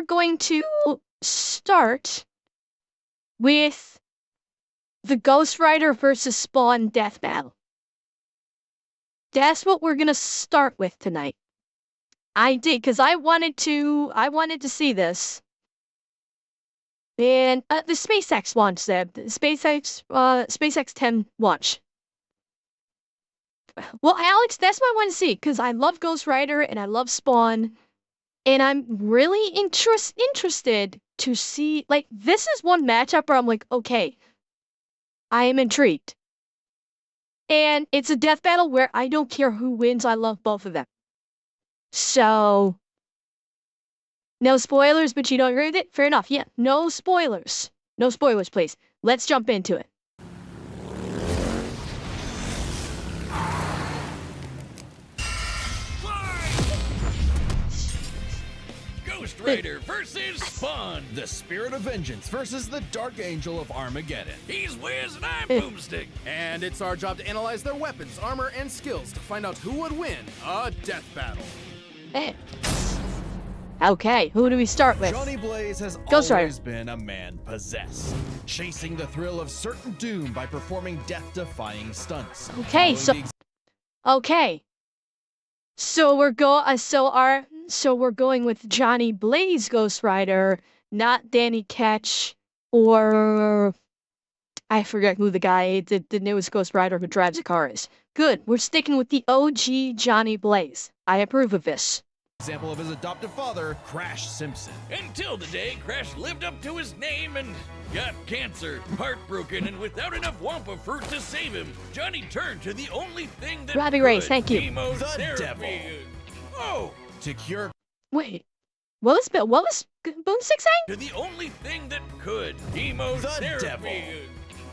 going to start with the Ghost Rider versus Spawn death battle. That's what we're gonna start with tonight. I did, because I wanted to see this. And the SpaceX launch, the SpaceX 10 launch. Well, Alex, that's what I want to see, because I love Ghost Rider and I love Spawn. And I'm really interested to see, like, this is one matchup where I'm like, okay, I am intrigued. And it's a death battle where I don't care who wins, I love both of them. So, no spoilers, but you don't agree with it? Fair enough, yeah, no spoilers. No spoilers, please. Let's jump into it. Ghost Rider versus Spawn. The Spirit of Vengeance versus the Dark Angel of Armageddon. He's Wiz and I'm Boomstick. And it's our job to analyze their weapons, armor, and skills to find out who would win a death battle. Okay, who do we start with? Johnny Blaze has Ghost Rider. always been a man possessed, chasing the thrill of certain doom by performing death-defying stunts. Okay, so we're going with Johnny Blaze Ghost Rider, not Danny Ketch or I forget who the guy, the newest Ghost Rider who drives a car is. Good, we're sticking with the OG Johnny Blaze. I approve of this. Example of his adoptive father, Crash Simpson. Until the day Crash lived up to his name and got cancer, heartbroken, and without enough Wampa fruit to save him, Johnny turned to the only thing that Robbie could. Reyes, thank you. The devil. Oh! To cure Wait, what was Boomstick saying? To the only thing that could. Chemotherapy. devil.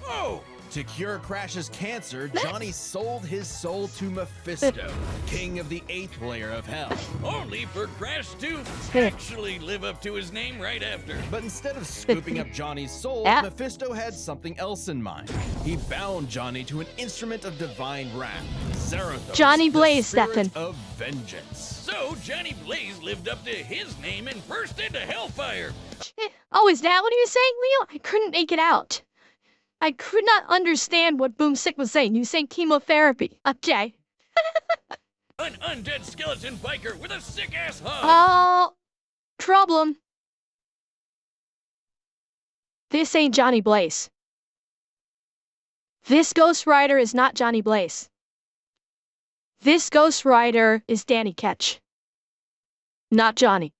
Oh! To cure Crash's cancer, Johnny sold his soul to Mephisto, king of the 8th layer of hell. Only for Crash to actually live up to his name right after. But instead of scooping up Johnny's soul, Yeah. Mephisto had something else in mind. He bound Johnny to an instrument of divine wrath, Zarathos, Johnny Blaze, the spirit Stefan. of vengeance. So Johnny Blaze lived up to his name and burst into hellfire. Oh, is that what he was saying, Leo? I couldn't make it out. I could not understand what Boomstick was saying. You saying chemotherapy. Okay. An undead skeleton biker with a sick-ass hug. Oh, problem. This ain't Johnny Blaze. This Ghost Rider is not Johnny Blaze. This Ghost Rider is Danny Ketch. Not Johnny.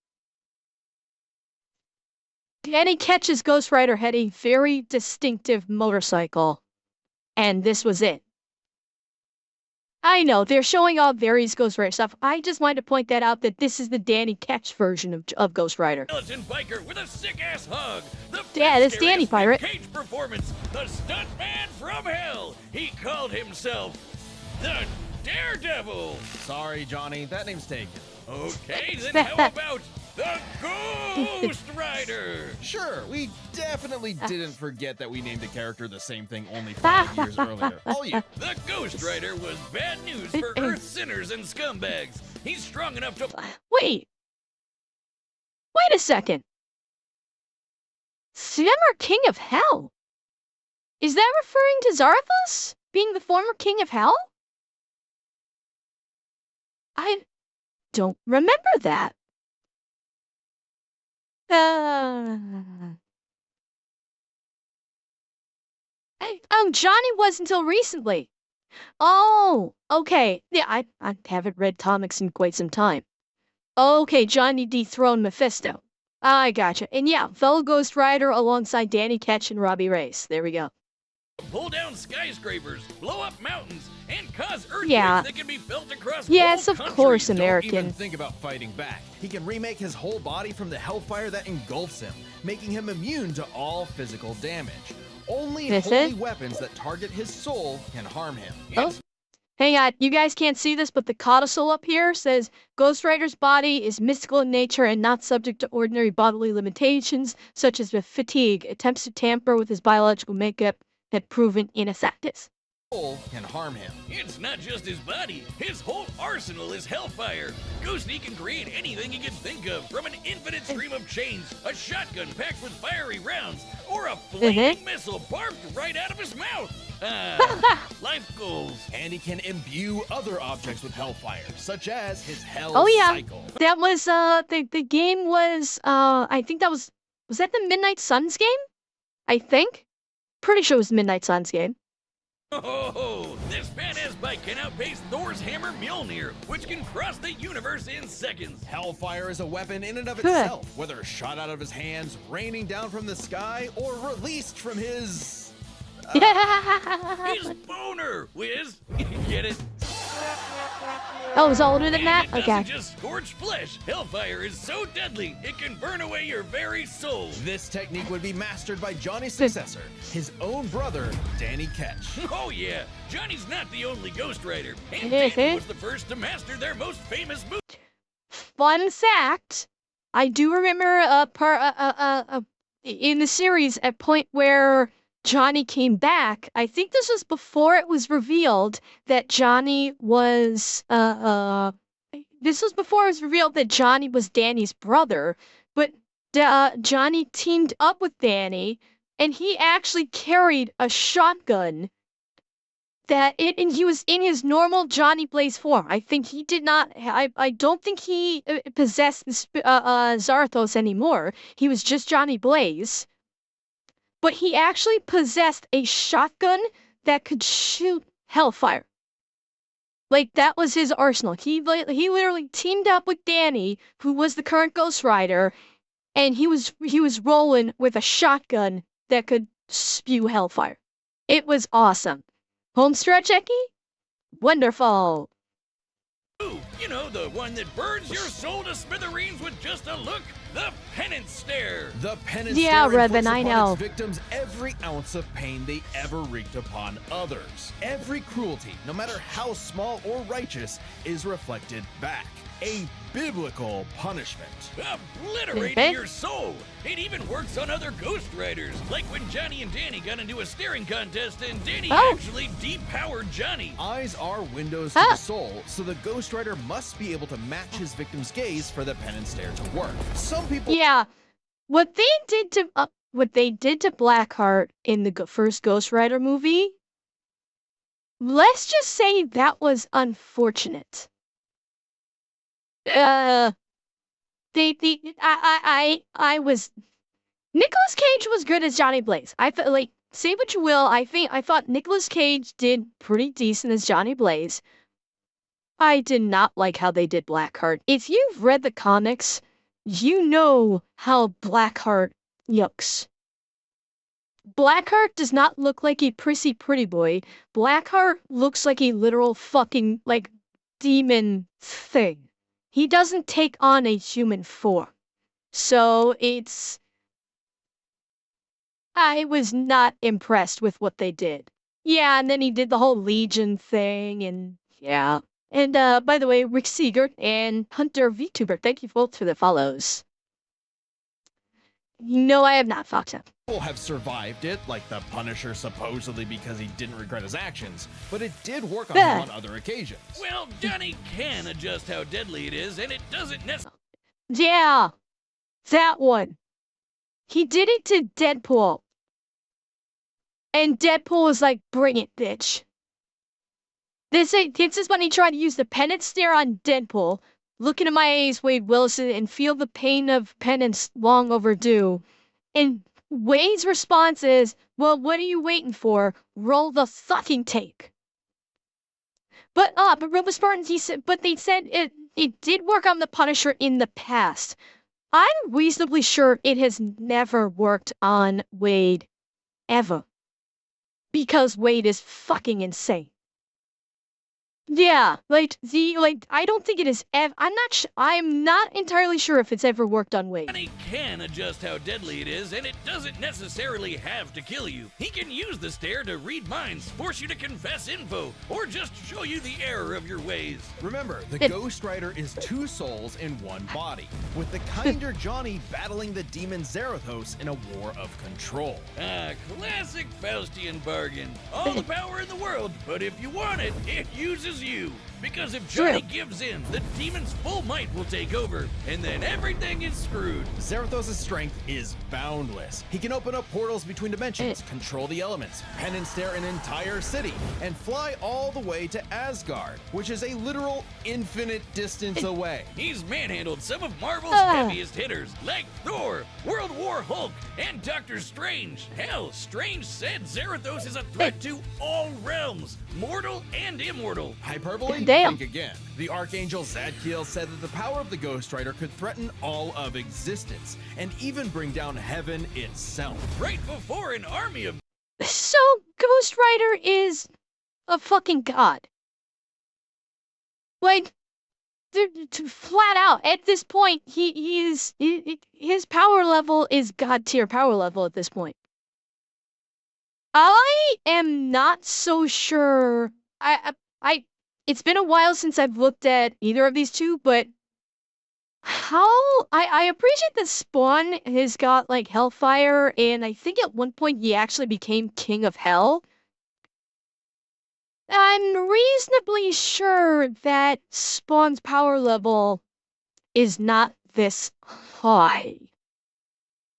Danny Ketch's Ghost Rider had a very distinctive motorcycle, and this was it. I know, they're showing off various Ghost Rider stuff. I just wanted to point that out, that this is the Danny Ketch version of Ghost Rider. Skeleton biker with a sick-ass hug. The Yeah, that's scariest Danny Pirate. Cage performance. The stuntman from hell. He called himself the Daredevil. Sorry, Johnny, that name's taken. Okay, then how about the Ghost Rider? Sure, we definitely didn't forget that we named a character the same thing only 5 years earlier. Oh, yeah. The Ghost Rider was bad news for Earth sinners and scumbags. He's strong enough to... Wait a second. Former King of Hell? Is that referring to Zarathos being the former King of Hell? I don't remember that. Johnny was until recently. Oh, okay. Yeah, I haven't read comics in quite some time. Okay, Johnny dethroned Mephisto. I gotcha. And yeah, fellow Ghost Rider alongside Danny Ketch and Robbie Reyes. There we go. Pull down skyscrapers, blow up mountains, and cause earthquakes Yeah. that can be felt across Yes, whole of countries. course, Don't American. even think about fighting back. He can remake his whole body from the hellfire that engulfs him, making him immune to all physical damage. Only This holy is- weapons that target his soul can harm him. Oh. Hang on, you guys can't see this, but the codicil up here says Ghost Rider's body is mystical in nature and not subject to ordinary bodily limitations, such as fatigue. Attempts to tamper with his biological makeup had proven ineffective. can harm him. It's not just his body, his whole arsenal is hellfire. Ghosty can create anything he can think of, from an infinite stream of chains, a shotgun packed with fiery rounds, or a flaming missile barfed right out of his mouth. Life goals. And he can imbue other objects with hellfire, such as his hell cycle. That was the game was I think that was that the Midnight Suns game? I think. Pretty sure it was Midnight Suns game. Oh, this badass bike can outpace Thor's hammer Mjolnir, which can cross the universe in seconds. Hellfire is a weapon in and of itself, whether shot out of his hands, raining down from the sky, or released from his... His boner, Wiz. Get it? Oh, it was older than that? It doesn't just scorch flesh. Hellfire is so deadly, it can burn away your very soul. This technique would be mastered by Johnny's successor, his own brother, Danny Ketch. Oh yeah, Johnny's not the only Ghost Rider, and Danny was the first to master their most famous move. Fun fact, I do remember in the series a point where Johnny came back. I think this was before it was revealed that Johnny was this was before it was revealed that Johnny was Danny's brother, but Johnny teamed up with Danny and he actually carried a shotgun and he was in his normal Johnny Blaze form. I think he did not I don't think he possessed Zarthos anymore. He was just Johnny Blaze. But he actually possessed a shotgun that could shoot hellfire. Like, that was his arsenal. He literally teamed up with Danny, who was the current Ghost Rider, and he was rolling with a shotgun that could spew hellfire. It was awesome. Homestretch, Eki? Wonderful. Ooh, you know, the one that burns your soul to smithereens with just a look? The penance stare. The penance stare Revan, I know. Its victims every ounce of pain they ever wreaked upon others. Every cruelty, no matter how small or righteous, is reflected back. A biblical punishment. Obliterating your soul. It even works on other Ghost Riders, like when Johnny and Danny got into a staring contest and Danny actually depowered Johnny. Eyes are windows to the soul, so the Ghost Rider must be able to match his victim's gaze for the penance stare to work. Some people... Yeah. What they did to Blackheart in the first Ghost Rider movie, let's just say that was unfortunate. I was Nicolas Cage was good as Johnny Blaze. I felt like, say what you will, I thought Nicolas Cage did pretty decent as Johnny Blaze. I did not like how they did Blackheart. If you've read the comics, you know how Blackheart looks. Blackheart does not look like a prissy pretty boy. Blackheart looks like a literal fucking, like, demon thing. He doesn't take on a human form. So I was not impressed with what they did. Yeah, and then he did the whole Legion thing, and yeah. And by the way, Rick Siegert and Hunter VTuber, thank you both for the follows. No, I have not fucked up. People have survived it, like the Punisher supposedly because he didn't regret his actions, but it did work on him on other occasions. Well, Johnny can adjust how deadly it is, and it doesn't necessarily... Yeah, that one. He did it to Deadpool. And Deadpool was like, bring it, bitch. This is when he tried to use the penance stare on Deadpool, look into my eyes, Wade Wilson, and feel the pain of penance long overdue. And Wade's response is, well, what are you waiting for? Roll the fucking tape. But Robo Spartans, they said it did work on the Punisher in the past. I'm reasonably sure it has never worked on Wade. Ever. Because Wade is fucking insane. Yeah, I don't think it is I'm not entirely sure if it's ever worked on Wade. Johnny can adjust how deadly it is, and it doesn't necessarily have to kill you. He can use the stare to read minds, force you to confess info, or just show you the error of your ways. Remember, the Ghost Rider is two souls in one body, with the kinder Johnny battling the demon Zarathos in a war of control. Ah, classic Faustian bargain. All the power in the world, but if you want it, it uses you. Because if Johnny gives in, the demon's full might will take over, and then everything is screwed. Zarathos' strength is boundless. He can open up portals between dimensions, control the elements, pen and stare an entire city, and fly all the way to Asgard, which is a literal infinite distance away. He's manhandled some of Marvel's heaviest hitters, like Thor, World War Hulk, and Doctor Strange. Hell, Strange said Zarathos is a threat to all realms, mortal and immortal. Hyperbole? Damn. Think again. The Archangel Zadkiel said that the power of the Ghost Rider could threaten all of existence, and even bring down heaven itself. Right before an army of So, Ghost Rider is a fucking god. Like, flat out, at this point, his power level is god tier power level at this point. I am not so sure. It's been a while since I've looked at either of these two, but I appreciate that Spawn has got like Hellfire, and I think at one point he actually became King of Hell. I'm reasonably sure that Spawn's power level is not this high.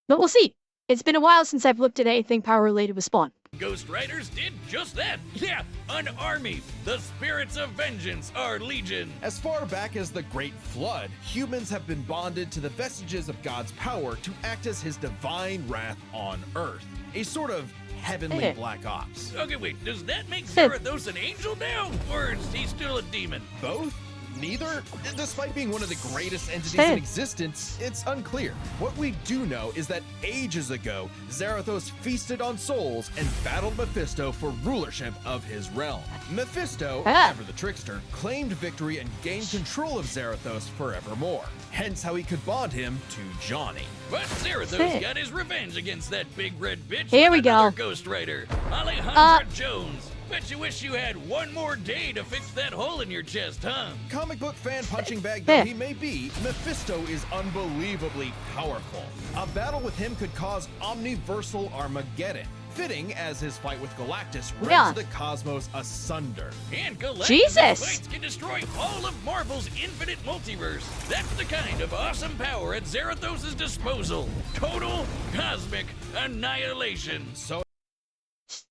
But we'll see. It's been a while since I've looked at anything power related with Spawn. Ghost Riders did just that. Yeah, an army. The spirits of vengeance are legion. As far back as the Great Flood, humans have been bonded to the vestiges of God's power to act as his divine wrath on Earth, a sort of heavenly Black Ops. Okay, wait, does that make Zarathos an angel now? Or is he still a demon? Both? Neither? Despite being one of the greatest entities in existence, it's unclear. What we do know is that ages ago, Zarathos feasted on souls and battled Mephisto for rulership of his realm. Mephisto, ever the trickster, claimed victory and gained control of Zarathos forevermore. Hence how he could bond him to Johnny. But Zarathos got his revenge against that big red bitch. Here we another go. Ghost Rider, Alejandra Jones. Bet you wish you had one more day to fix that hole in your chest, huh? Comic book fan punching bag though he may be, Mephisto is unbelievably powerful. A battle with him could cause omniversal Armageddon, fitting as his fight with Galactus rends the cosmos asunder. And Galactus' fights can destroy all of Marvel's infinite multiverse. That's the kind of awesome power at Zarathos' disposal. Total cosmic annihilation. So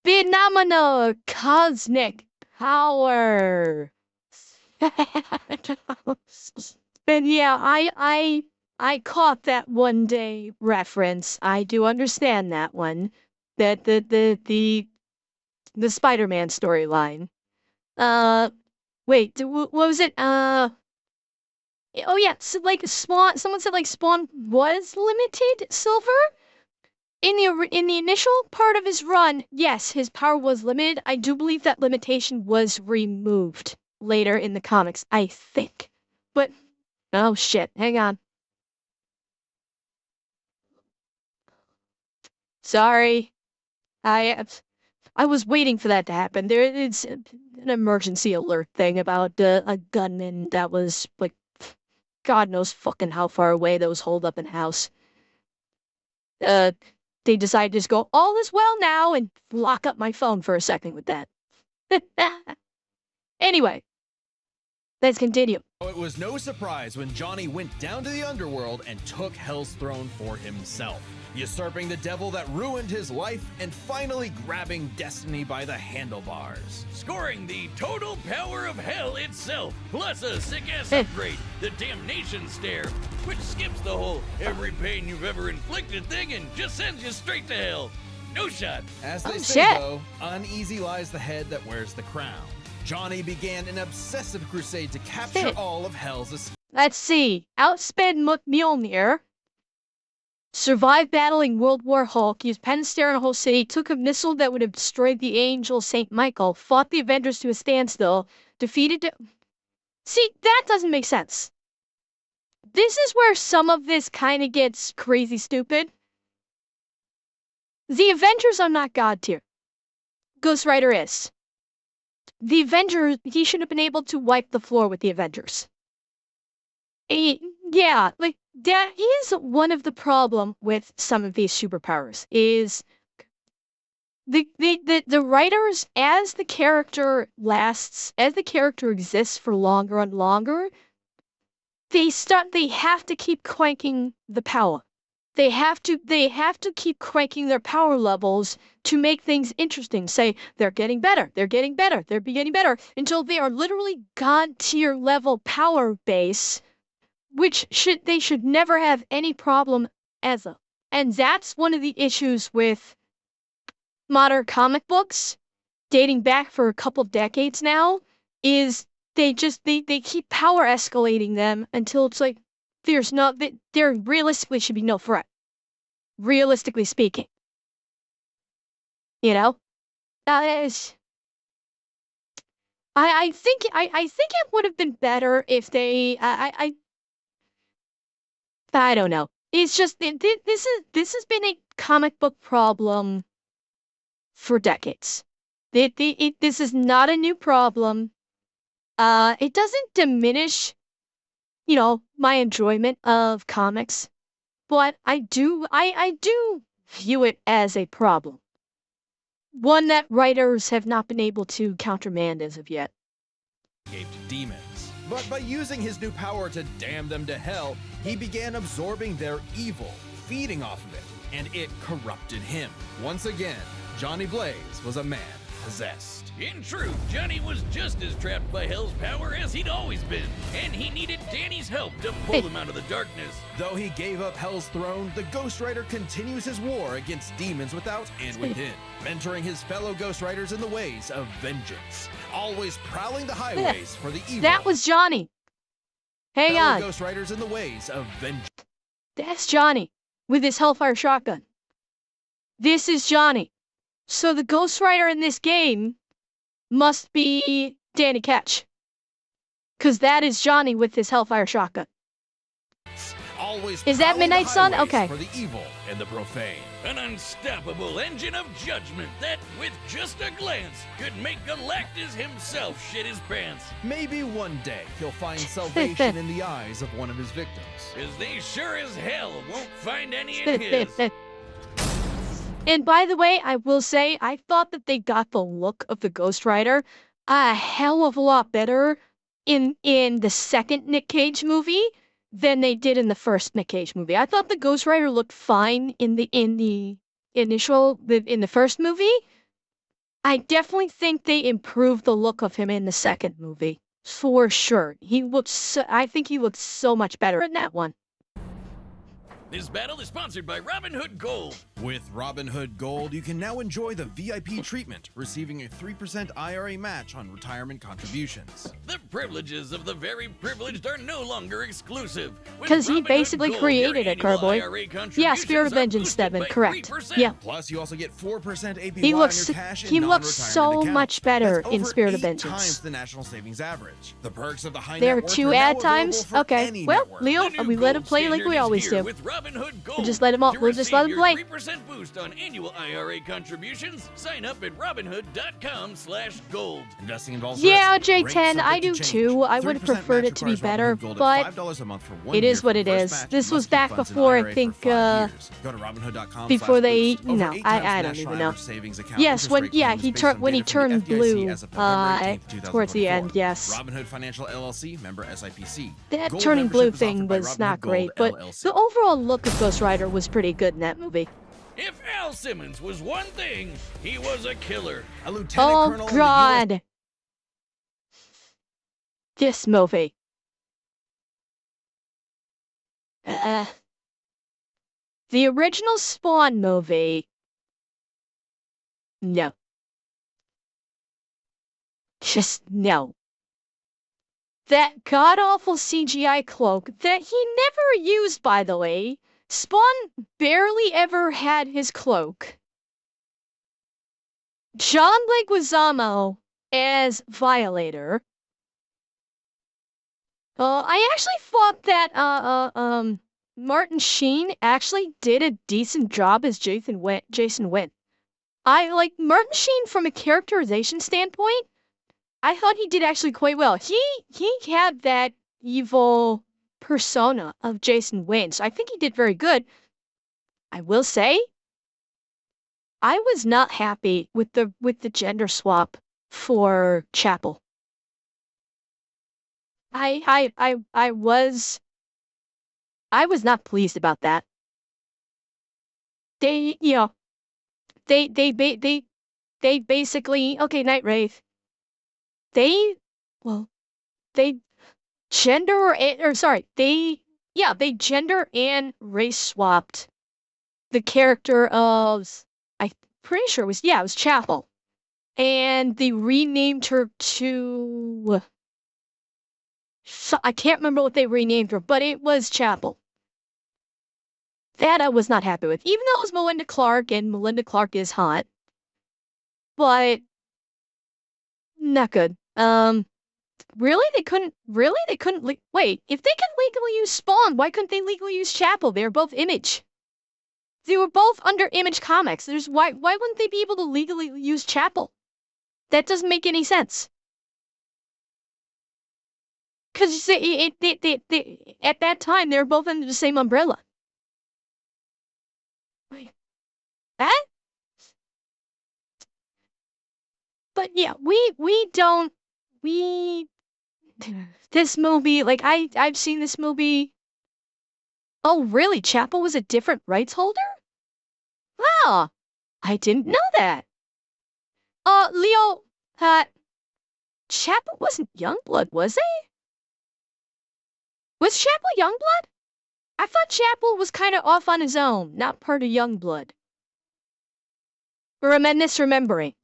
Phenomenal cosmic power. And yeah, I caught that one day reference. I do understand that one. That the Spider-Man storyline. Wait, what was it? Oh yeah, so like Spawn. Someone said like Spawn was limited silver. In the initial part of his run, yes, his power was limited. I do believe that limitation was removed later in the comics, I think. But oh shit, hang on. Sorry. I was waiting for that to happen. It's an emergency alert thing about a gunman that was like God knows fucking how far away that was holed up in house. They decided to just go, all is well now, and lock up my phone for a second with that. Anyway, let's continue. it was no surprise when Johnny went down to the underworld and took Hell's throne for himself, usurping the devil that ruined his life and finally grabbing destiny by the handlebars. Scoring the total power of hell itself, plus a sick-ass upgrade, the damnation stare, which skips the whole every pain you've ever inflicted thing and just sends you straight to hell. No shot. As they say, though, uneasy lies the head that wears the crown. Johnny began an obsessive crusade to capture all of Hell's... Let's see. Outsped Mjolnir. Survived battling World War Hulk, used pen stare in a whole city, took a missile that would have destroyed the angel St. Michael, fought the Avengers to a standstill, defeated. See, that doesn't make sense. This is where some of this kind of gets crazy stupid. The Avengers are not God tier. Ghost Rider is. The Avengers, he should have been able to wipe the floor with the Avengers. Yeah, like, that is one of the problem with some of these superpowers, is the writers, as the character lasts, as the character exists for longer and longer, they have to keep cranking the power. They have to keep cranking their power levels to make things interesting. Say, they're getting better, they're getting better, they're getting better, until they are literally God tier level power base, which they should never have any problem as a. And that's one of the issues with modern comic books, dating back for a couple of decades now, is they keep power escalating them until it's like there realistically should be no threat. Realistically speaking. You know? I think it would have been better if they I don't know. It's just this has been a comic book problem for decades. This is not a new problem. It doesn't diminish, my enjoyment of comics, but I do view it as a problem. One that writers have not been able to countermand as of yet. Gave to demons. But by using his new power to damn them to hell, he began absorbing their evil, feeding off of it, and it corrupted him. Once again, Johnny Blaze was a man possessed. In truth, Johnny was just as trapped by Hell's power as he'd always been, and he needed Danny's help to pull him out of the darkness. Though he gave up Hell's throne, the Ghost Rider continues his war against demons without and within, mentoring his fellow Ghost Riders in the ways of vengeance, always prowling the highways for the evil. That was Johnny. Hang fellow on. Ghost Riders in the ways of vengeance. That's Johnny with his Hellfire shotgun. This is Johnny. So the Ghost Rider in this game must be Danny Ketch. Because that is Johnny with his Hellfire shotgun. Always is that Midnight Sun? Okay. For the evil and the profane. An unstoppable engine of judgment that, with just a glance, could make Galactus himself shit his pants. Maybe one day he'll find salvation in the eyes of one of his victims. Because they sure as hell won't find any in his. And by the way, I will say, I thought that they got the look of the Ghost Rider a hell of a lot better in the second Nick Cage movie than they did in the first Nick Cage movie. I thought the Ghost Rider looked fine in the first movie. I definitely think they improved the look of him in the second movie. For sure. I think he looked so much better in that one. This battle is sponsored by Robin Hood Gold. With Robin Hood Gold, you can now enjoy the VIP treatment, receiving a 3% IRA match on retirement contributions. The privileges of the very privileged are no longer exclusive. Because he basically created it, Carboy. Yeah, Spirit of Vengeance 7, correct. 3%. Yeah. Plus, you also get 4% APY he looks, on your cash he looks so accounts. much better That's in Spirit of over 8 Vengeance. times the national savings average. The perks of the high there are net worth 2 are ad now times? available for Okay. any Well, network. Leo, we let him play like we always do. We'll just let him play. We'll just let him play. 3% boost on annual IRA contributions. Sign up at robinhood.com/gold. Investing involves yeah, risk. J10, Rates I do subject to too. change. I would have 3% preferred match it to be requires better, Robinhood Gold but at $5 a month for 1 it year is for what the it first is. match. This You was must keep back funds in before, I IRA for think, 5 years. Go to robinhood.com/boost. before they, Over no, 8 I times don't national even know. average savings account Yes, interest when, rate yeah, claims he based turned, on when he data from the turned FDIC blue, as of February 18th, towards the end, 2024. yes. Robinhood Financial LLC, member SIPC. That Gold turning blue membership is thing offered by was Robinhood not Gold great, but LLC. the overall look of Ghost Rider was pretty good in that movie. If Al Simmons was one thing, he was a killer. A lieutenant Oh, colonel in the US God. This movie. The original Spawn movie. No. Just no. That god-awful CGI cloak that he never used, by the way. Spawn barely ever had his cloak. John Leguizamo as Violator. I actually thought that Martin Sheen actually did a decent job as Jason Wynn. I like Martin Sheen from a characterization standpoint. I thought he did actually quite well. He had that evil persona of Jason Wynn, so I think he did very good. I will say, I was not happy with the gender swap for Chapel. I was not pleased about that. They, you know, they basically, okay, Night Wraith. They, well, they they gender and race swapped the character of, I'm pretty sure it was Chapel. And they renamed her to, I can't remember what they renamed her, but it was Chapel. That I was not happy with, even though it was Melinda Clark, and Melinda Clark is hot. But not good. Really they couldn't wait, if they could legally use Spawn, why couldn't they legally use Chapel? They're both Image. They were both under Image Comics. Why wouldn't they be able to legally use Chapel? That doesn't make any sense. Because at that time they were both under the same umbrella. Wait, that? But yeah, this movie, like I've seen this movie. Oh, really? Chapel was a different rights holder? Wow, I didn't know that. Leo, Chapel wasn't Youngblood, was he? Was Chapel Youngblood? I thought Chapel was kind of off on his own, not part of Youngblood. Or am I misremembering?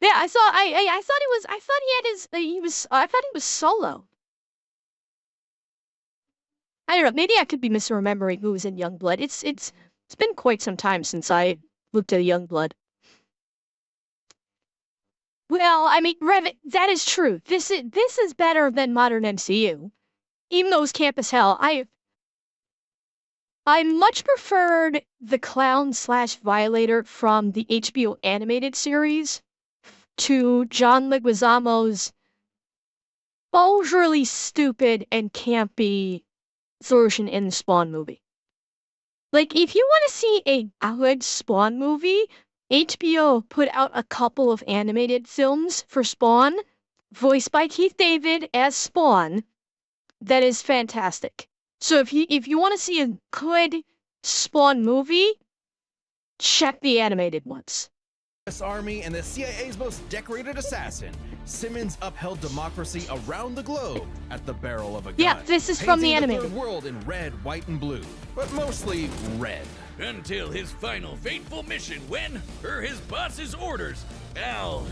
Yeah, I thought I thought he was solo. I don't know, maybe I could be misremembering who was in Youngblood. It's been quite some time since I looked at Youngblood. Well, I mean, that is true. This is better than modern MCU. Even though it's camp as hell, I much preferred the clown/violator from the HBO animated series to John Leguizamo's overly stupid and campy version in the Spawn movie. Like, if you want to see a good Spawn movie, HBO put out a couple of animated films for Spawn, voiced by Keith David as Spawn. That is fantastic. So if you want to see a good Spawn movie, check the animated ones. U.S. Army and the CIA's most decorated assassin, Simmons upheld democracy around the globe at the barrel of a gun. Yeah, this is from the painting animated. third world in red, white, and blue, but mostly red. Until his final fateful mission when, per his boss's orders, Al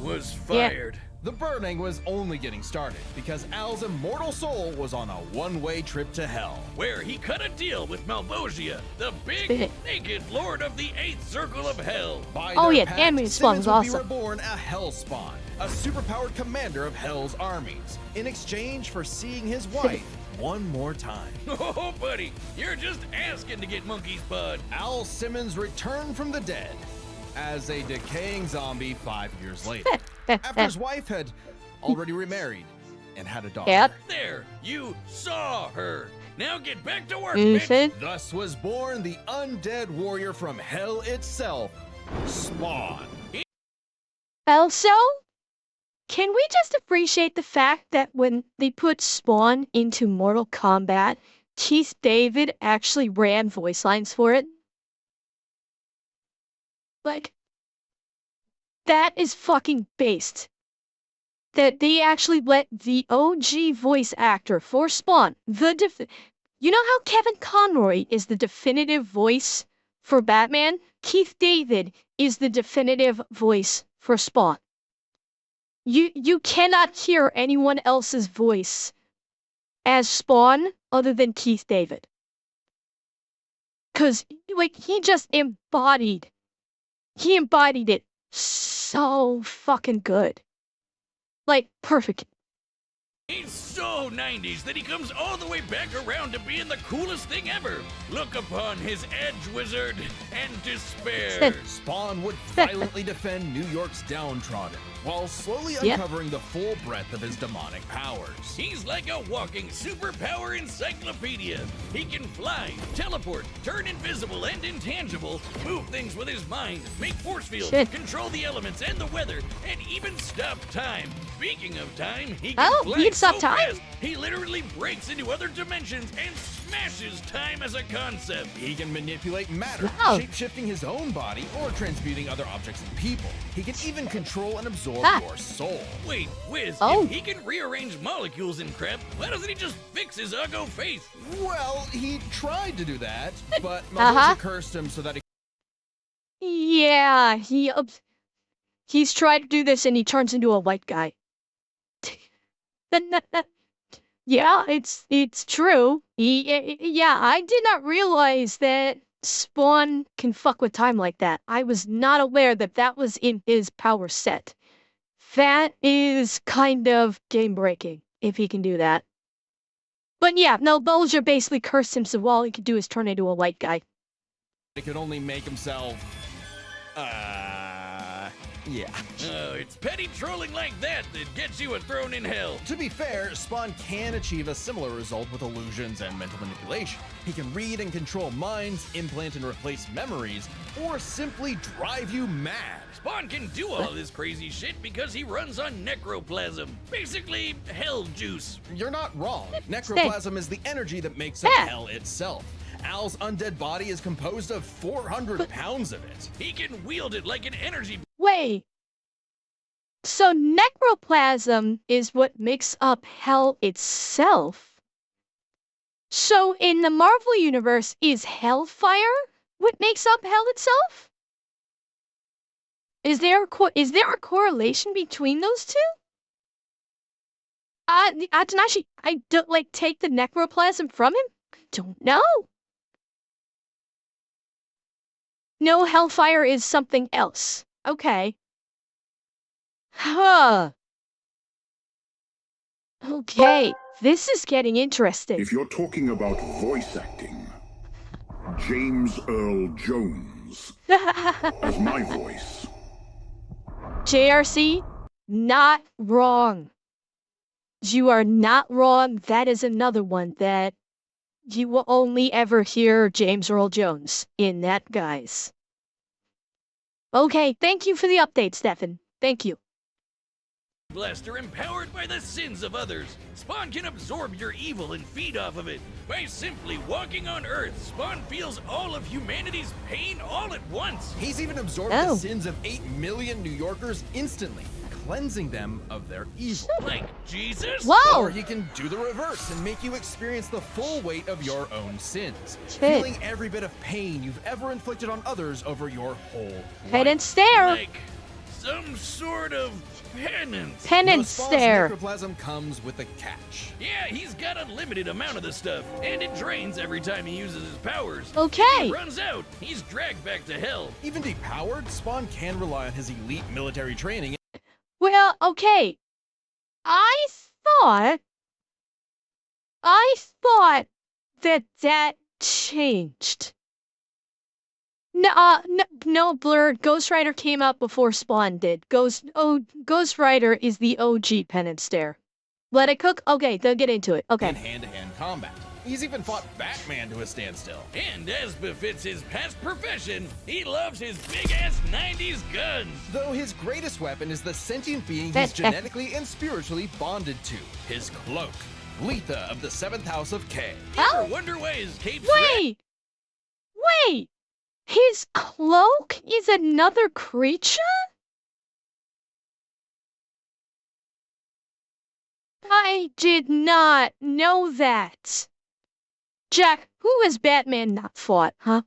was fired. The burning was only getting started because Al's immortal soul was on a one-way trip to hell. Where he cut a deal with Malvosia, the big, naked lord of the 8th Circle of Hell. By Oh their yeah, pact, animated Spawn was Simmons would awesome. be reborn a Hellspawn, a superpowered commander of Hell's armies, in exchange for seeing his wife one more time. Oh, buddy, you're just asking to get monkey's bud. Al Simmons returned from the dead as a decaying zombie 5 years later, after his wife had already remarried and had a daughter. Yep. There, you saw her. Now get back to work, Mhm. bitch. Thus was born the undead warrior from hell itself, Spawn. Also, can we just appreciate the fact that when they put Spawn into Mortal Kombat, Keith David actually ran voice lines for it? Like, that is fucking based. That they actually let the OG voice actor for Spawn, you know how Kevin Conroy is the definitive voice for Batman? Keith David is the definitive voice for Spawn. You cannot hear anyone else's voice as Spawn other than Keith David. 'Cause like he embodied it so fucking good. Like perfect. He's so 90s that he comes all the way back around to being the coolest thing ever. Look upon his edge, wizard, and despair. Spawn would violently defend New York's downtrodden, while slowly Yep. uncovering the full breadth of his demonic powers. He's like a walking superpower encyclopedia. He can fly, teleport, turn invisible and intangible, move things with his mind, make force fields, Shit. control the elements and the weather, and even stop time. Speaking of time, he can Oh, fly he can stop so time? fast, he literally breaks into other dimensions and smashes time as a concept. He can manipulate matter, Wow. shape-shifting his own body or transmuting other objects and people. He can even control and absorb Ah. your soul. Wait, Wiz, Oh. if he can rearrange molecules and crap, why doesn't he just fix his uggo face? Well, he tried to do that, but Uh-huh. Mabuza cursed him so that he Yeah, he's tried to do this and he turns into a white guy. Yeah, it's true. Yeah, I did not realize that Spawn can fuck with time like that. I was not aware that that was in his power set. That is kind of game breaking if he can do that. But yeah, no, Bulger basically cursed him, so all he could do is turn into a white guy. could only make himself, yeah. Oh, it's petty trolling like that that gets you a throne in hell. To be fair, Spawn can achieve a similar result with illusions and mental manipulation. He can read and control minds, implant and replace memories, or simply drive you mad. Spawn can do all this crazy shit because he runs on necroplasm. Basically, hell juice. You're not wrong. Necroplasm is the energy that makes up Yeah. hell itself. Al's undead body is composed of 400 pounds of it. He can wield it like an energy. Wait. So necroplasm is what makes up hell itself? So in the Marvel universe, is hellfire what makes up hell itself? Is there a correlation between those two? Tanashi, I don't take the necroplasm from him? Don't know. No, hellfire is something else. Okay. Huh. Okay, this is getting interesting. If you're talking about voice acting, James Earl Jones as my voice. JRC, not wrong. You are not wrong. That is another one that you will only ever hear James Earl Jones in that guise. Okay, thank you for the update, Stefan. Thank you. Blaster empowered by the sins of others. Spawn can absorb your evil and feed off of it. By simply walking on Earth, Spawn feels all of humanity's pain all at once. He's even absorbed Oh. the sins of 8 million New Yorkers instantly, cleansing them of their evil. Like Jesus? Whoa! Or he can do the reverse and make you experience the full weight of your own sins, Shit. feeling every bit of pain you've ever inflicted on others over your whole Head life. and stare. Like some sort of penance. Penance Spawn's stare. necroplasm comes with a catch. Yeah, he's got unlimited amount of the stuff, and it drains every time he uses his powers. Okay. If he runs out, he's dragged back to hell. Even depowered, Spawn can rely on his elite military training. Well, okay. I thought that changed. No, Blur. Ghost Rider came out before Spawn did. Ghost Rider is the OG penance stare. Let it cook? Okay, they'll get into it. In Okay. hand-to-hand combat. He's even fought Batman to a standstill. And as befits his past profession, he loves his big-ass 90s guns. Though his greatest weapon is the sentient being That- he's genetically and spiritually bonded to, his cloak. Letha of the 7th House of K. Oh. Ever wonder why his cape's Wait! His cloak is another creature? I did not know that. Jack, who has Batman not fought, huh?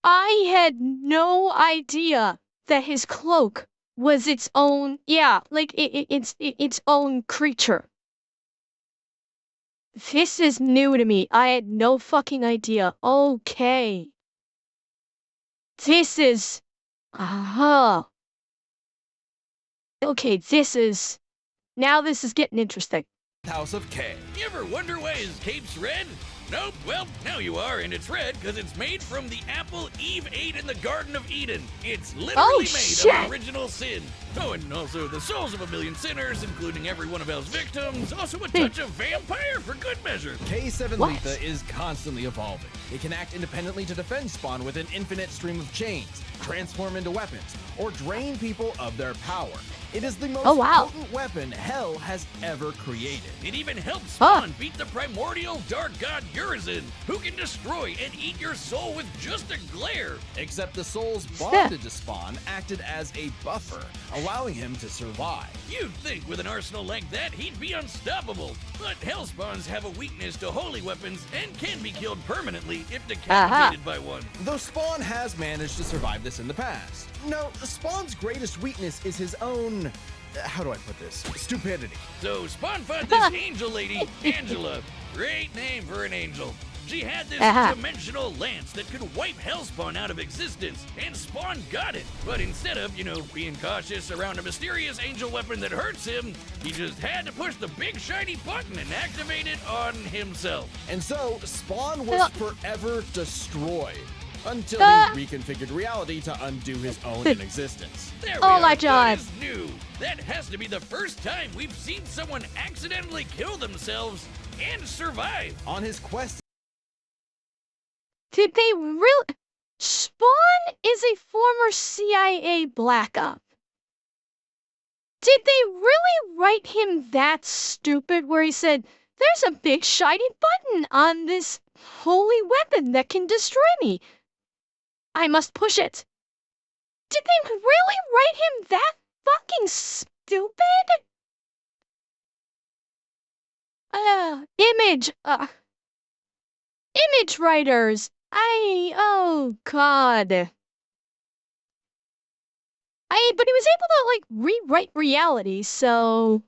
I had no idea that his cloak was its own, its own creature. This is new to me. I had no fucking idea. Okay. This is... Okay, this is Now this is getting interesting. House of K. You ever wonder why his cape's red? Nope, well, now you are, and it's red because it's made from the apple Eve ate in the Garden of Eden. It's literally made of original sin. Oh, and also the souls of a million sinners, including every one of Hell's victims. Also a touch of vampire for good measure. K7 Letha is constantly evolving. It can act independently to defend Spawn with an infinite stream of chains, transform into weapons, or drain people of their power. It is the most potent weapon Hell has ever created. It even helps Spawn beat the primordial dark god Urizen, who can destroy and eat your soul with just a glare. Except the souls bonded to Spawn acted as a buffer, allowing him to survive. You'd think with an arsenal like that, he'd be unstoppable. But Hellspawns have a weakness to holy weapons and can be killed permanently if decapitated by one. Though Spawn has managed to survive this in the past. No, Spawn's greatest weakness is his own, how do I put this, stupidity. So Spawn found this angel lady, Angela. Great name for an angel. She had this dimensional lance that could wipe Hellspawn out of existence, and Spawn got it. But instead of, being cautious around a mysterious angel weapon that hurts him, he just had to push the big shiny button and activate it on himself. And so, Spawn was forever destroyed. Until he reconfigured reality to undo his own existence. There we are. My God. That is new. That has to be the first time we've seen someone accidentally kill themselves and survive. On his quest. Did they really? Spawn is a former CIA black op. Did they really write him that stupid where he said, there's a big shiny button on this holy weapon that can destroy me? I must push it. Did they really write him that fucking stupid? Image writers. Oh God. But he was able to, rewrite reality, so...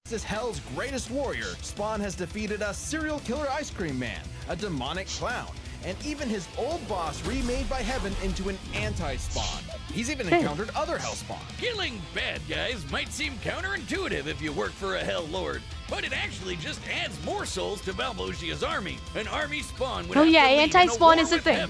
This is Hell's greatest warrior. Spawn has defeated a serial killer ice cream man, a demonic clown, and even his old boss remade by Heaven into an anti-Spawn. He's even encountered other Hellspawn. Killing bad guys might seem counterintuitive if you work for a Hell Lord, but it actually just adds more souls to Malvosia's army. An army Spawn would anti-Spawn is a thing.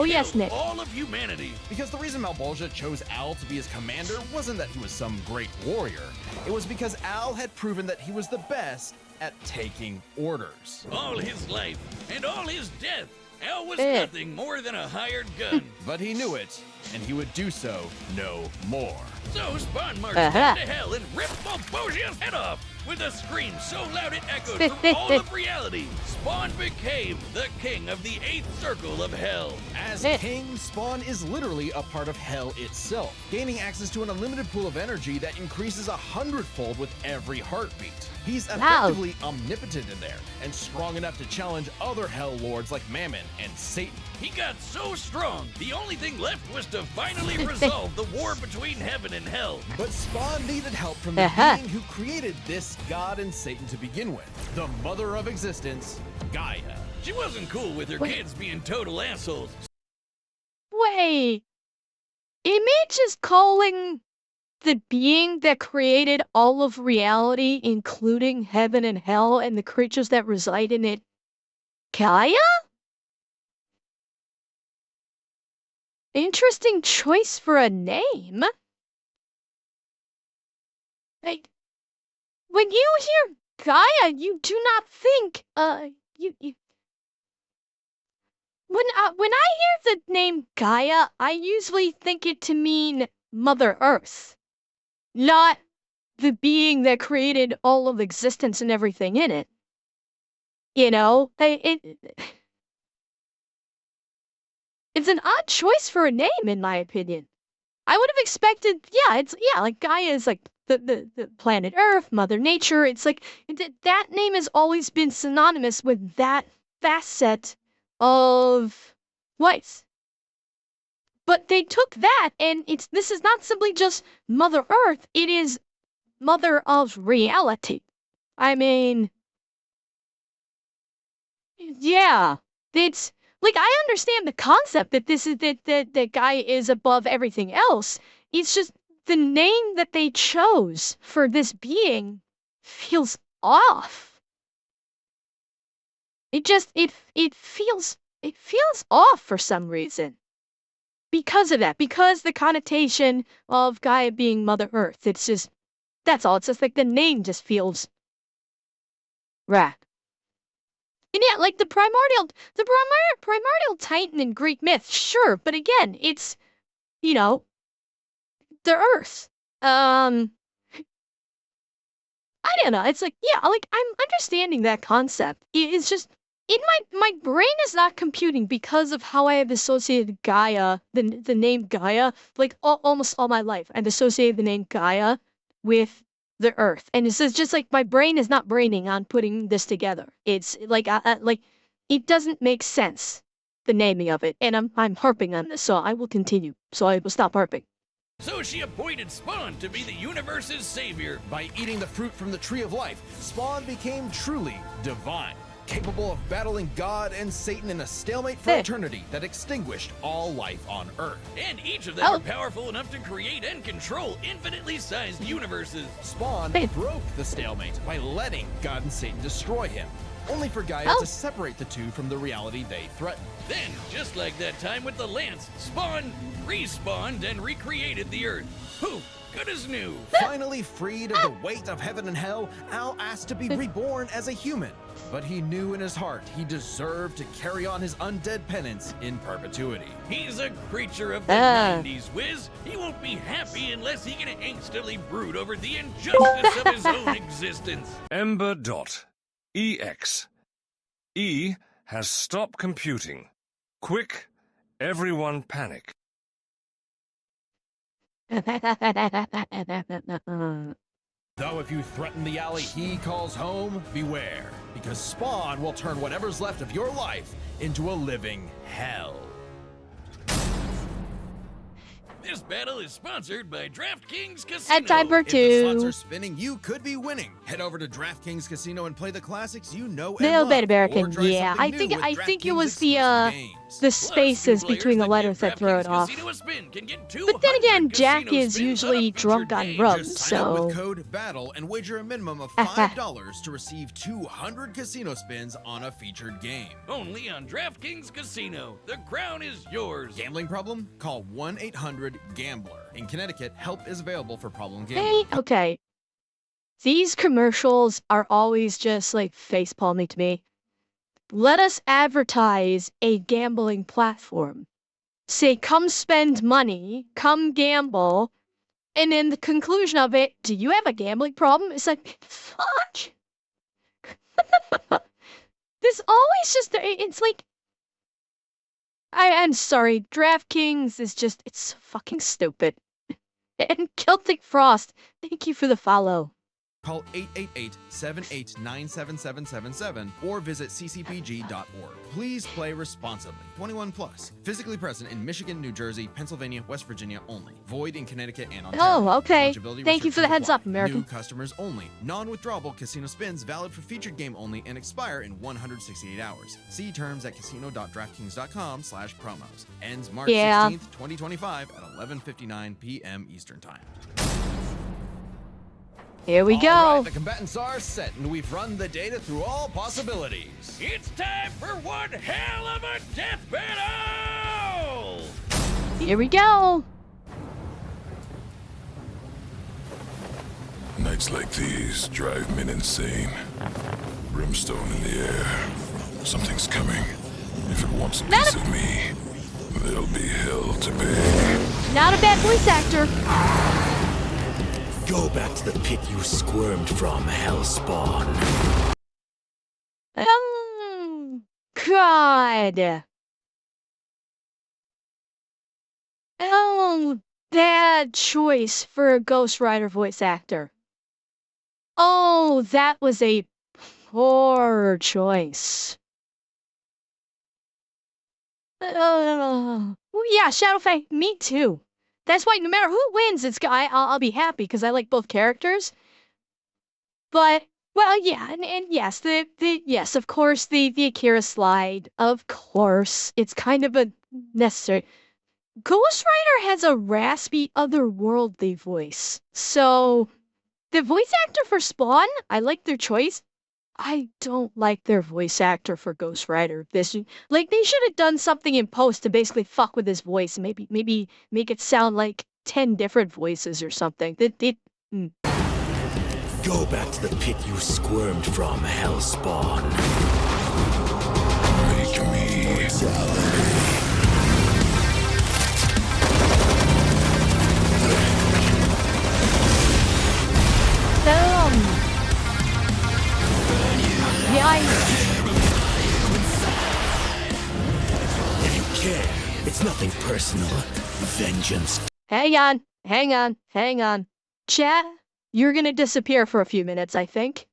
Yes, Nick. All of humanity. Because the reason Malvosia chose Al to be his commander wasn't that he was some great warrior. It was because Al had proven that he was the best at taking orders. All his life and all his death, Al was nothing more than a hired gun. But he knew it, and he would do so no more. So Spawn marched down to Hell and ripped Malvosia's head off. With a scream so loud it echoed through all of reality, Spawn became the king of the 8th circle of Hell. As king, Spawn is literally a part of Hell itself, gaining access to an unlimited pool of energy that increases 100-fold with every heartbeat. He's effectively omnipotent in there, and strong enough to challenge other Hell Lords like Mammon and Satan. He got so strong, the only thing left was to finally resolve the war between Heaven and Hell. But Spawn needed help from the being who created this god and Satan to begin with, the mother of existence, Gaia. She wasn't cool with her kids being total assholes. Wait. Image is calling the being that created all of reality, including heaven and hell and the creatures that reside in it, Gaia? Interesting choice for a name. When you hear Gaia, you do not think, when I hear the name Gaia, I usually think it to mean Mother Earth, not the being that created all of existence and everything in it. It's an odd choice for a name, in my opinion. I would have expected, Gaia is like the planet Earth, Mother Nature. It's like that name has always been synonymous with that facet of life. But they took that, and this is not simply just Mother Earth. It is Mother of Reality. I mean, yeah, it's. I understand the concept that this is that Gaia is above everything else. It's just the name that they chose for this being feels off. It feels off for some reason. Because of that, because the connotation of Gaia being Mother Earth, it's just, that's all. It's just like the name just feels rah. And yeah, like the primordial Titan in Greek myth, sure, but again, it's, you know, the Earth. I don't know. It's like, yeah, like I'm understanding that concept. It's just in my brain is not computing because of how I have associated Gaia, the name Gaia, like almost all my life. I've associated the name Gaia with the Earth, and it's just like my brain is not braining on putting this together. It's like like it doesn't make sense, the naming of it, and I'm harping on this, so I will continue. So I will stop harping. So she appointed Spawn to be the universe's savior. By eating the fruit from the tree of life, Spawn became truly divine, capable of battling God and Satan in a stalemate for eternity that extinguished all life on Earth. And each of them are powerful enough to create and control infinitely sized universes. Spawn broke the stalemate by letting God and Satan destroy him, only for Gaia to separate the two from the reality they threatened. Then, just like that time with the Lance, Spawn respawned and recreated the Earth. Poof, good as new. Finally freed of the weight of heaven and hell, Al asked to be reborn as a human. But he knew in his heart he deserved to carry on his undead penance in perpetuity. He's a creature of the 90s, Wiz. He won't be happy unless he can angstily brood over the injustice of his own existence. Ember.ex. E has stopped computing. Quick, everyone panic. Though if you threaten the alley he calls home, beware, because Spawn will turn whatever's left of your life into a living hell. This battle is sponsored by DraftKings Casino. At Timer If the slots 2. are spinning, you could be winning. Head over to DraftKings Casino and play the classics you know and Little love. bit American, Or try yeah. something I new think with it DraftKings was the exclusive games. the spaces between the letters that throw it off. But then again, Jack is usually drunk on rum, Just sign up so with code BATTLE and wager a minimum of $5 to receive 200 casino spins on a featured game. Only on DraftKings Casino. The crown is yours. Gambling problem? Call 1-800-GAMBLER. In Connecticut, help is available for problem hey, gambling. okay. These commercials are always just like facepalming to me. Let us advertise a gambling platform. Say, come spend money, come gamble, and in the conclusion of it, do you have a gambling problem? It's like, fuck. This always just, it's like, I'm sorry, DraftKings is just, it's so fucking stupid. And Celtic Frost, thank you for the follow. Call 888-789-7777 or visit ccpg.org. Please play responsibly. 21 plus. Physically present in Michigan, New Jersey, Pennsylvania, West Virginia only. Void in Connecticut and Ontario. Oh, okay. Eligibility Thank you for the heads restrictions up, apply. American. New customers only. Non-withdrawable casino spins valid for featured game only and expire in 168 hours. See terms at casino.draftkings.com/promos. Ends March 16th, 2025 at 11:59 p.m. Eastern Time. Here we go. All right, the combatants are set, and we've run the data through all possibilities. It's time for one hell of a death battle! Here we go. Nights like these drive men insane. Brimstone in the air. Something's coming. If it wants a piece of me, there'll be hell to pay. Not a bad voice actor. Go back to the pit you squirmed from, Hellspawn. Oh, God. Oh, bad choice for a Ghost Rider voice actor. Oh, that was a poor choice. Well, yeah, Shadowfae, me too. That's why no matter who wins, I'll be happy because I like both characters. But well, yeah, and yes, yes, of course, the Akira slide, of course, it's kind of a necessary. Ghost Rider has a raspy, otherworldly voice. So, the voice actor for Spawn, I like their choice. I don't like their voice actor for Ghost Rider. This, like, they should have done something in post to basically fuck with his voice and maybe make it sound like 10 different voices or something. Go back to the pit you squirmed from, Hellspawn. Make me. Yeah, If you care, it's nothing personal. Vengeance. hang on. Chat, you're gonna disappear for a few minutes, I think.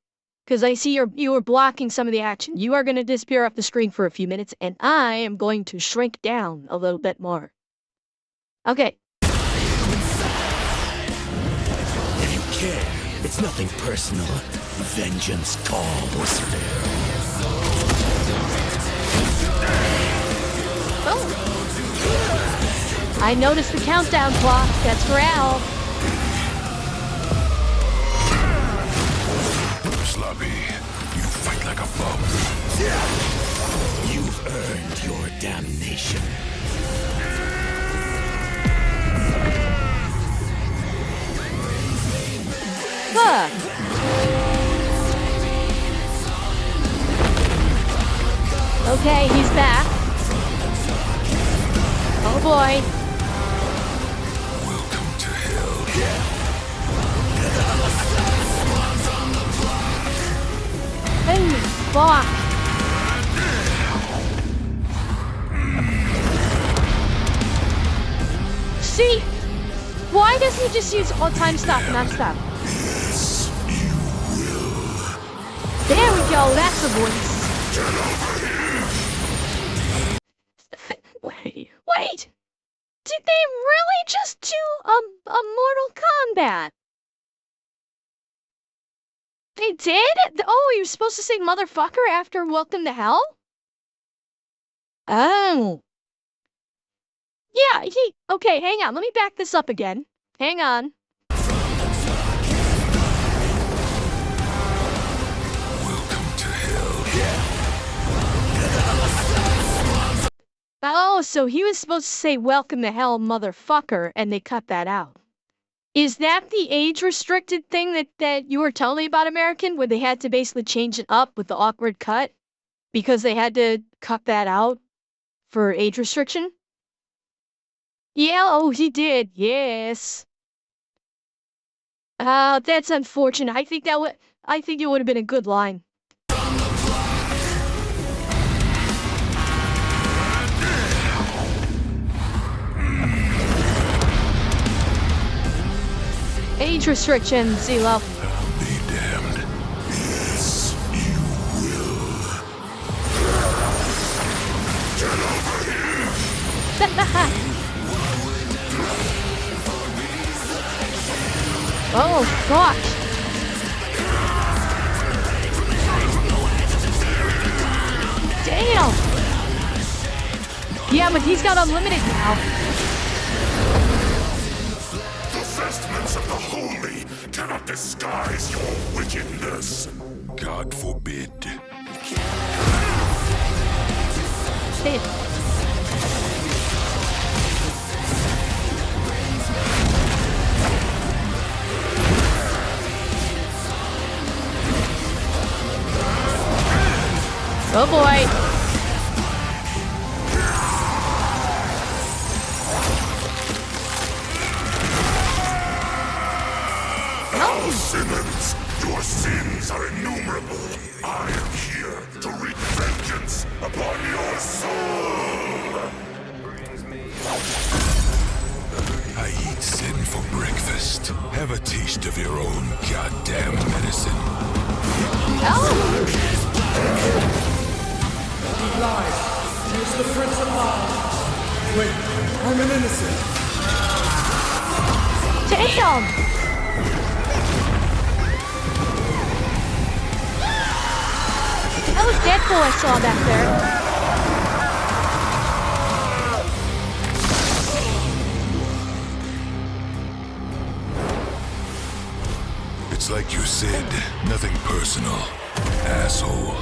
Because I see you were blocking some of the action. You are gonna disappear off the screen for a few minutes, and I am going to shrink down a little bit more. Okay. If you care, it's nothing personal. Vengeance calls. Oh. I noticed the countdown clock. That's for Al. Sloppy, you fight like a bum. You've earned your damnation. Huh. Okay, he's back. Oh boy. Welcome to hell. Hey, fuck. See? Why doesn't he just use all time stop, non-stop? There we go, that's a voice. Wait! Did they really just do a Mortal Kombat? They did? Oh, you were supposed to say motherfucker after Welcome to Hell? Oh. Yeah, okay, hang on, let me back this up again. Hang on. Welcome to hell. Oh, so he was supposed to say welcome to hell, motherfucker, and they cut that out. Is that the age-restricted thing that you were telling me about, American, where they had to basically change it up with the awkward cut? Because they had to cut that out for age restriction? Yeah, oh, he did, yes. That's unfortunate. I think it would have been a good line. Age restriction, Zelo. I'll be damned. Yes, you will. Get over here. Oh, fuck. Damn. Yeah, but he's got unlimited now. Vestments of the holy cannot disguise your wickedness. God forbid. Damn. Oh boy. Now, Simmons, your sins are innumerable. I am here to wreak vengeance upon your soul. I eat sin for breakfast. Have a taste of your own goddamn medicine. Oh. He lies. He is the Prince of Lies. Wait, I'm an innocent. Damn. That was Deadpool I saw back there. It's like you said, nothing personal, asshole.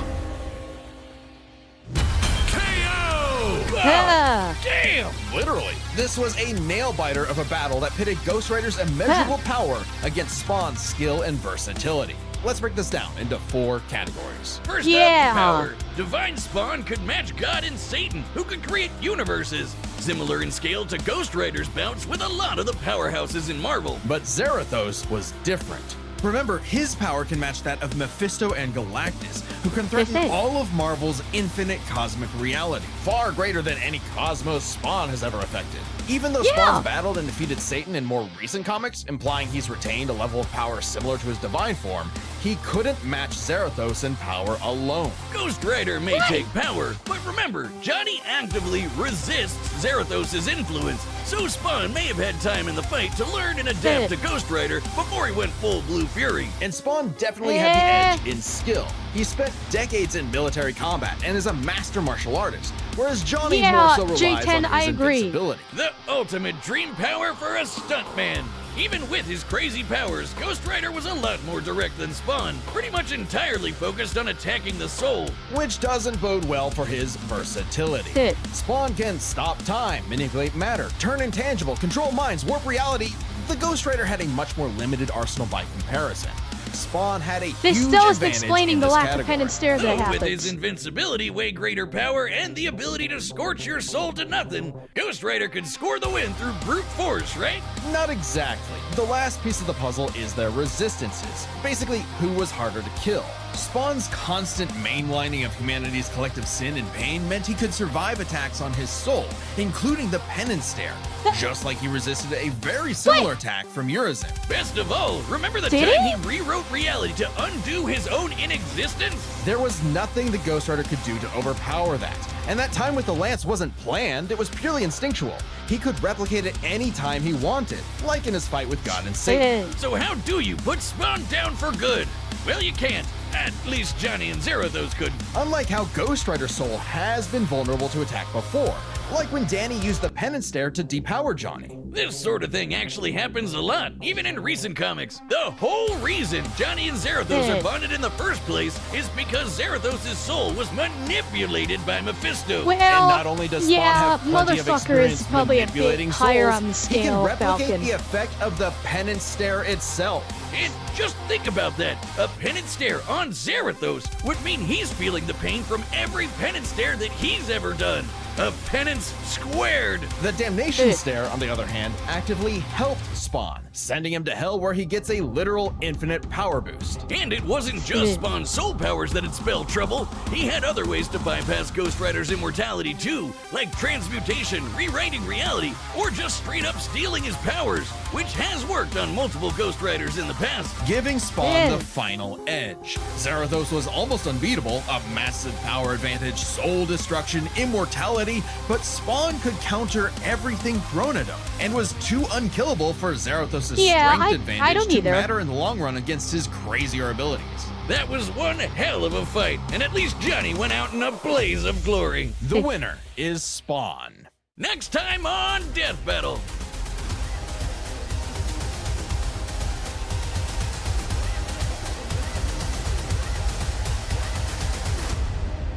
Ah. Damn! Literally. This was a nail-biter of a battle that pitted Ghost Rider's immeasurable power against Spawn's skill and versatility. Let's break this down into 4 categories. First Yeah. up, power. Divine Spawn could match God and Satan, who could create universes. Similar in scale to Ghost Rider's bouts with a lot of the powerhouses in Marvel. But Zarathos was different. Remember, his power can match that of Mephisto and Galactus, who can threaten Yes, it- all of Marvel's infinite cosmic reality, far greater than any cosmos Spawn has ever affected. Even though Yeah. Spawn's battled and defeated Satan in more recent comics, implying he's retained a level of power similar to his divine form, he couldn't match Zarathos in power alone. Ghost Rider may take power, but remember, Johnny actively resists Zarathos' influence, so Spawn may have had time in the fight to learn and adapt to Ghost Rider before he went full Blue Fury. And Spawn definitely had the edge in skill. He spent decades in military combat and is a master martial artist, whereas Johnny more so relies J10, on I his agree. invincibility. The ultimate dream power for a stuntman. Even with his crazy powers, Ghost Rider was a lot more direct than Spawn, pretty much entirely focused on attacking the soul. Which doesn't bode well for his versatility. Shit. Spawn can stop time, manipulate matter, turn intangible, control minds, warp reality. The Ghost Rider had a much more limited arsenal by comparison. Spawn had a This huge still isn't advantage explaining in the this lack of category. pen and stare that Though with his happens. invincibility, way greater power, and the ability to scorch your soul to nothing, Ghost Rider could score the win through brute force, right? Not exactly. The last piece of the puzzle is their resistances. Basically, who was harder to kill. Spawn's constant mainlining of humanity's collective sin and pain meant he could survive attacks on his soul, including the penance stare, just like he resisted a very similar attack from Urizen. Best of all, remember the Did time he? he rewrote reality to undo his own inexistence? There was nothing the Ghost Rider could do to overpower that. And that time with the lance wasn't planned, it was purely instinctual. He could replicate it any time he wanted, like in his fight with God and Satan. So how do you put Spawn down for good? Well, you can't. At least Johnny and Zarathos could. Unlike how Ghost Rider's soul has been vulnerable to attack before, like when Danny used the penance stare to depower Johnny. This sort of thing actually happens a lot, even in recent comics. The whole reason Johnny and Zarathos are bonded in the first place is because Zarathos' soul was manipulated by Mephisto. Well, And not only does Spawn yeah, have plenty of motherfucker experience is probably a manipulating bit higher souls, on the he can scale, replicate Falcon. the effect of the penance stare itself. And just think about that. A penance stare on Zarathos would mean he's feeling the pain from every penance stare that he's ever done. A penance squared. The damnation stare, on the other hand, actively helped Spawn, sending him to hell where he gets a literal infinite power boost. And it wasn't just Spawn's soul powers that had spelled trouble. He had other ways to bypass Ghost Rider's immortality too, like transmutation, rewriting reality, or just straight up stealing his powers, which has worked on multiple Ghost Riders in the past. Giving Spawn Yeah. the final edge. Zarathos was almost unbeatable, a massive power advantage, soul destruction, immortality, but Spawn could counter everything thrown at him, and was too unkillable for Zarathos' Yeah, strength I advantage don't to either. matter in the long run against his crazier abilities. That was one hell of a fight, and at least Johnny went out in a blaze of glory. The winner is Spawn. Next time on Death Battle.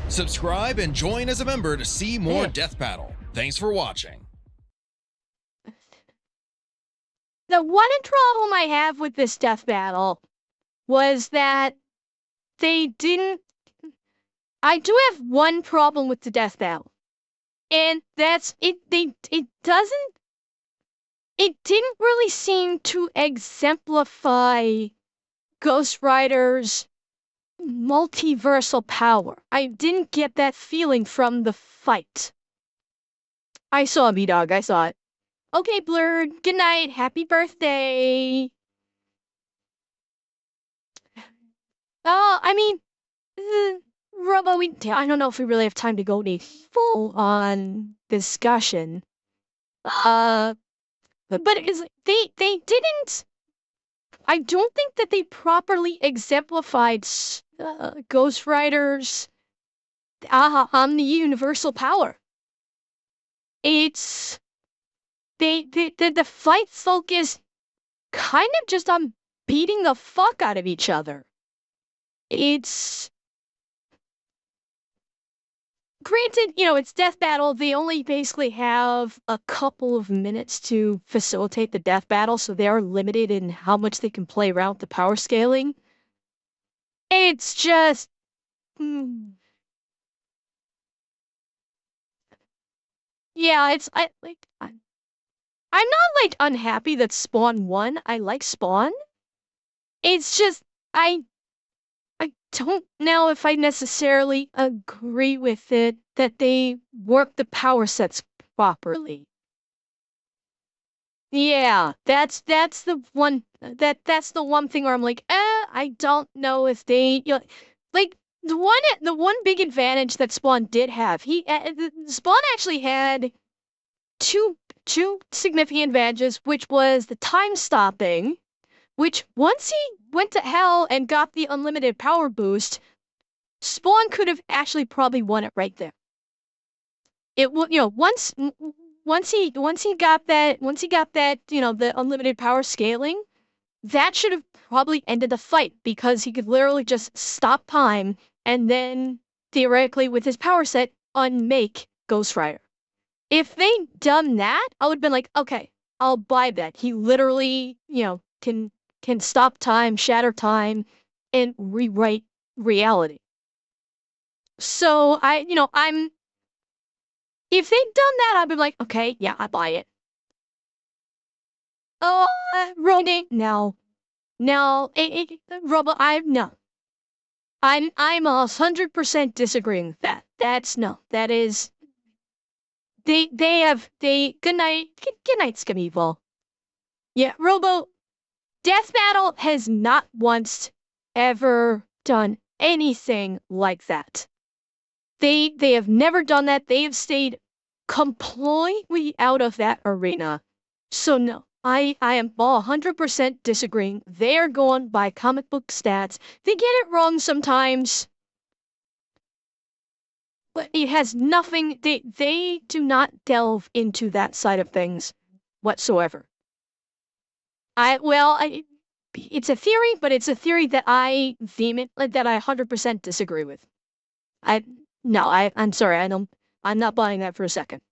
Subscribe and join as a member to see more Yeah. Death Battle. Thanks for watching. The one problem I have with this death battle was that they didn't. I do have one problem with the death battle, and that's it. It doesn't. It didn't really seem to exemplify Ghost Rider's multiversal power. I didn't get that feeling from the fight. I saw B-Dog. I saw it. Okay, Blurred. Good night. Happy birthday. I mean, Robo, I don't know if we really have time to go to a full-on discussion. But it's they didn't. I don't think that they properly exemplified Ghost Rider's omni-universal power. It's the fight focus kind of just on beating the fuck out of each other. It's granted, it's death battle. They only basically have a couple of minutes to facilitate the death battle, so they are limited in how much they can play around with the power scaling. It's just yeah, I'm not like unhappy that Spawn won. I like Spawn. It's just I don't know if I necessarily agree with it that they work the power sets properly. Yeah, that's the one that's the one thing where I'm like, I don't know if they like the one big advantage that Spawn did have. Spawn actually had two significant advantages, which was the time stopping, which once he went to hell and got the unlimited power boost, Spawn could have actually probably won it right there. It will, once he got that the unlimited power scaling, that should have probably ended the fight because he could literally just stop time and then theoretically with his power set unmake Ghost Rider. If they'd done that, I would have been like, okay, I'll buy that. He literally, can stop time, shatter time, and rewrite reality. So if they'd done that, I'd be like, okay, yeah, I buy it. Oh, Rodney, no, Robo, no. I'm 100% disagreeing with that. That is, good night, good night, Skimevil. Yeah, Robo, Death Battle has not once ever done anything like that. They have never done that. They have stayed completely out of that arena. So no, I am 100% disagreeing. They're going by comic book stats. They get it wrong sometimes. But it has nothing, they do not delve into that side of things whatsoever. It's a theory, but it's a theory that I 100% disagree with. I'm sorry, I'm not buying that for a second.